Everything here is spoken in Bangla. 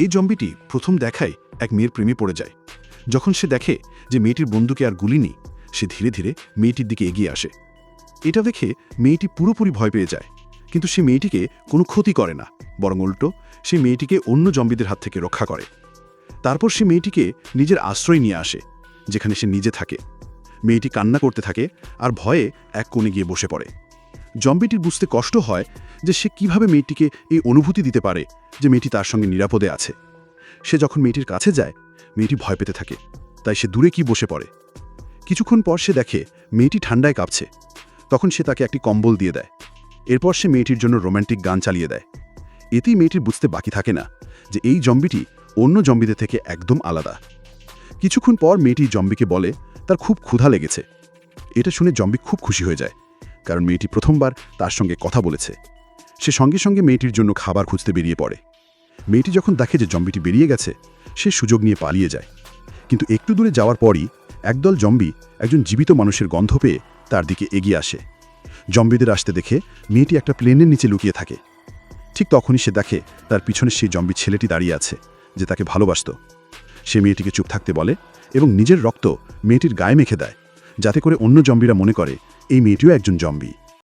এই জম্বিটি প্রথম দেখায় এক মেয়ের প্রেমে পড়ে যায়। যখন সে দেখে যে মেয়েটির বন্দুকে আর গুলি নেই, সে ধীরে ধীরে মেয়েটির দিকে এগিয়ে আসে। এটা দেখে মেয়েটি পুরোপুরি ভয় পেয়ে যায়, কিন্তু সে মেয়েটিকে কোনো ক্ষতি করে না, বরং উল্টো সে মেয়েটিকে অন্য জম্বিদের হাত থেকে রক্ষা করে। তারপর সে মেয়েটিকে নিজের আশ্রয় নিয়ে আসে, যেখানে সে নিজে থাকে। মেয়েটি কান্না করতে থাকে আর ভয়ে এক কোণে গিয়ে বসে পড়ে। জম্বিটির বুঝতে কষ্ট হয় যে সে কিভাবে মেয়েটিকে এই অনুভূতি দিতে পারে যে মেয়েটি তার সঙ্গে নিরাপদে আছে। সে যখন মেয়েটির কাছে যায়, মেয়েটি ভয় পেতে থাকে, তাই সে দূরে কি বসে পড়ে। কিছুক্ষণ পর সে দেখে মেয়েটি ঠান্ডায় কাঁপছে। তখন সে তাকে একটি কম্বল দিয়ে দেয়। এরপর সে মেয়েটির জন্য রোম্যান্টিক গান চালিয়ে দেয়। এতেই মেয়েটির বুঝতে বাকি থাকে না যে এই জম্বিটি অন্য জম্বিদের থেকে একদম আলাদা। কিছুক্ষণ পর মেয়েটি জম্বিকে বলে তার খুব ক্ষুধা লেগেছে। এটা শুনে জম্বি খুব খুশি হয়ে যায়, কারণ মেয়েটি প্রথমবার তার সঙ্গে কথা বলেছে। সে সঙ্গে সঙ্গে মেয়েটির জন্য খাবার খুঁজতে বেরিয়ে পড়ে। মেয়েটি যখন দেখে যে জম্বিটি বেরিয়ে গেছে, সে সুযোগ নিয়ে পালিয়ে যায়। কিন্তু একটু দূরে যাওয়ার পরই একদল জম্বি একজন জীবিত মানুষের গন্ধ পেয়ে তার দিকে এগিয়ে আসে। জম্বিদের আসতে দেখে মেয়েটি একটা প্লেনের নিচে লুকিয়ে থাকে। ঠিক তখনই সে দেখে তার পিছনে সেই জম্বি ছেলেটি দাঁড়িয়ে আছে, যে তাকে ভালোবাসত। সে মেয়েটিকে চুপ থাকতে বলে এবং নিজের রক্ত মেয়েটির গায়ে মেখে দেয়, যাতে করে অন্য জম্বিরা মনে করে এই মেয়েটিও একজন জম্বি।